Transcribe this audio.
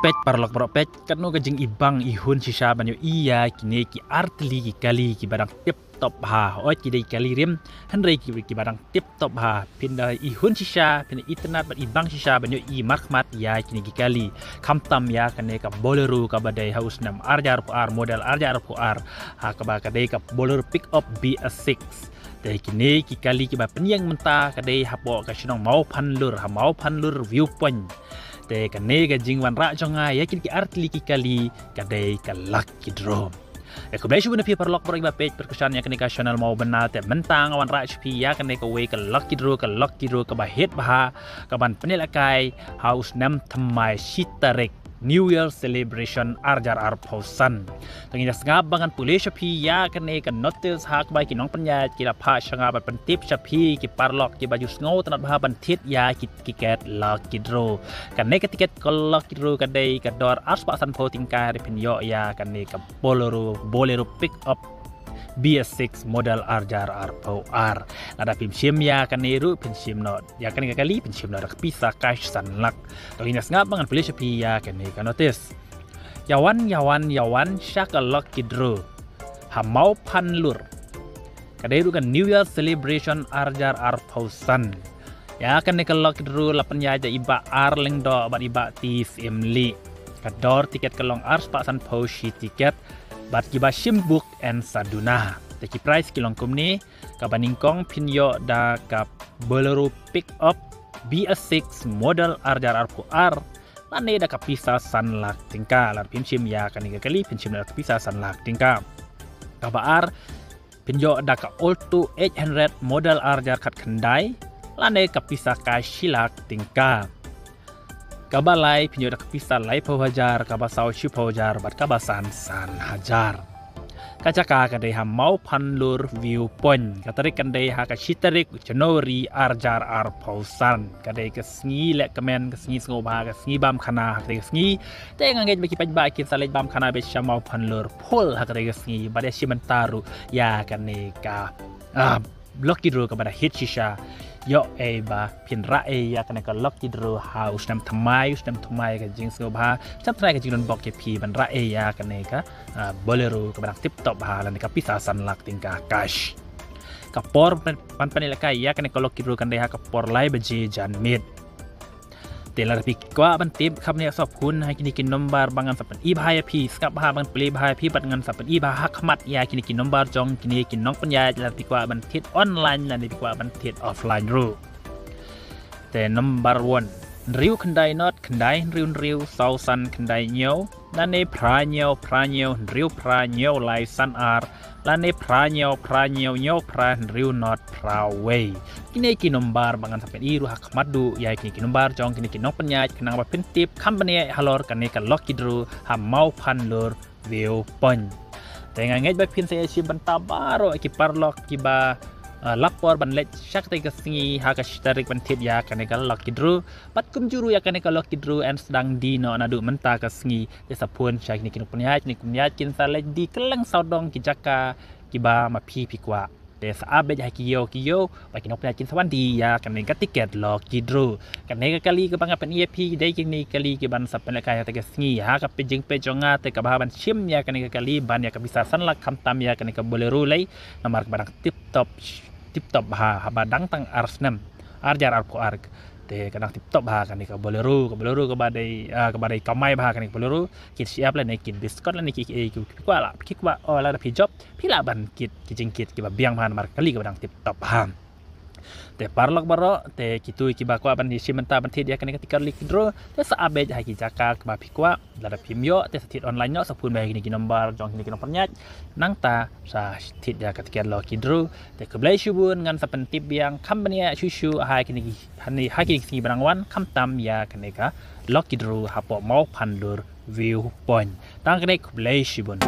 pet parlok pet kan no gajing ibang ihun sisa banyo iya kini ki artli ki kali ki barang tip top ha oi ki dei kali rim henry ki barang tip top ha pindah ihun sisa pindah internet ban ibang sisa banyo i makmat ya kini ki kali kamtam ya kane ka bolero ka badai haus nam arjar ar model arjar ar ha ka ba kadai ka bolero pick up BS6 แต่กินกี่กาลีกี่แบบเป็นยังมันตากระเดยฮับบอกกับชนองเมาพันลุร์เมาพันลุร์วิวปนแต่กันเนกับจิงวันระจงไงยากินกี่อาร์ตลีกี่กาลีกระเดยกับลักกี่ดรอมaku belajar pun nafi perlok beriba page perkusan yang kena nasional mau benar te mentang awan ra HP ya kena ka we ka lucky draw ka bahit baha ka ban penelakai house nam thamai sitarek New Year celebration arjar arpausan tengah sengap bangan pulis HP ya kena ka notice hak baik kinong penya kila pha sanga ban pentip HP ki parlok ki baju sngow tanat baha ban tit ya ki ket lucky draw kena ka tiket ka lucky draw ka dei ka dor aspa san po tingkar pinyo ya kena ka bolero pick up BS6 model arjar arpauar ada pinsim ya kaneru pinsim not ya kan kali pinsim not pisah cash sanlak tengah sengap bangan pulis HP ya kena ka notice yawan syaka lucky draw hamau panlur kaderu kan New Year celebration arjar arpausan ya kan ka lucky draw lapan ya iba arling do bat iba tis imli kador tiket kelong ars pak san poshi tiket bat kiba shimbuk and saduna teki price kilong kumni kabaningkong pinyo da kap bolero pick up BS6 model arjar arpuar lane da kapisa sanlak tingka lar pinsim ya kaniga kali pinsim da kapisa sanlak tingka kabar pinyo da ka Alto 800 model arjar kat kendai lane kapisa ka silak tingka kabalai pinyo dak pisa lai pawajar kabasau shi pawajar bat kabasan san hajar kacaka kadai ha mau panlur viewpoint katarik kadai ha ka shitarik January arjar arpausan kadai kesngi lek kemen kesngi ngoba kesngi bam khana kadai kesngi te ngangej baki pajba kin salej bam khana be shamau panlur pol ha kadai kesngi bade shimentaru ya kanika lucky draw kepada hit shisha yo ba pin ra ya kana ka lucky draw house nam thamai ka jing soba chap try ka jing bok ke pi ban ra ya kana ka bolero kepada tip top ha lan ka pisa san lak tingka cash ka por pan panilaka ya kana ka lucky draw kan ha ka por lai beji jan mid telar pikwa ban tip khamne sop hun ha kini kin nombar bangan sapan i bahaya pi skap ha ban play bahaya pi bat ngan sapan i bahak khamat ya kini kin nombar jong kini kin nong panya telar pikwa ban tit online lan pikwa ban tit offline ru te nombar 1 riu kendai not kendai riu sausan kendai nyo lane pranyo riu pranyo lai san ar lane pranyo nyo riu not praway kini ki nombar bangan sampai iru hak madu ya kini nombar jong kini nong penyaj kenang ba pintip company halor kane ka lucky draw ha mau panlur view pon tengah ngej ba pin saya si bentabaro ki parlok ki ba lapor ban let syak te kesngi ha ka shtarik ban tit ya kane ka lucky draw pat kum juru ya kane ka lucky draw and sedang di no nadu menta kesngi te sapun syak ni kin punyaj kin salej di keleng saudong ki jaka ki ba ma pi kwa te saabe ja kiyo ba kin punyaj kin sawan di ya kane ka tiket lucky draw kane ka kali ka banga pen EP dei kini kali ki ban sapen ka te kesngi ha ka pejing pejonga te ka ban shim ya kane ka kali ban ya ka bisa sanlak kamtam ya kane ka bolero lei nomor barang tip top ha badang tang arsnem arjar arpuar te kadang tip top ha kan ka bolero ke badai kamai bah kan bolero kit siap la nekin biskot la neki kikwa la pi job pila ban kit kijingkit ki biang man mar kali ke badang tip top ha te parlok baro te kitu ki bakwa ban hisi menta ban tit ya kan ketika lucky draw te saabe ja ki jaka ke ba pikwa la pimyo te tit online nyo sapun ba kini nomor jong kini nomor nyat nang ta sa tit ya ketika lucky draw te ke blai shubun ngan sapen tip yang company shushu ha kini sing barangwan kamtam ya kaneka lucky draw hapo mau pandur view point tang kene ke blai shubun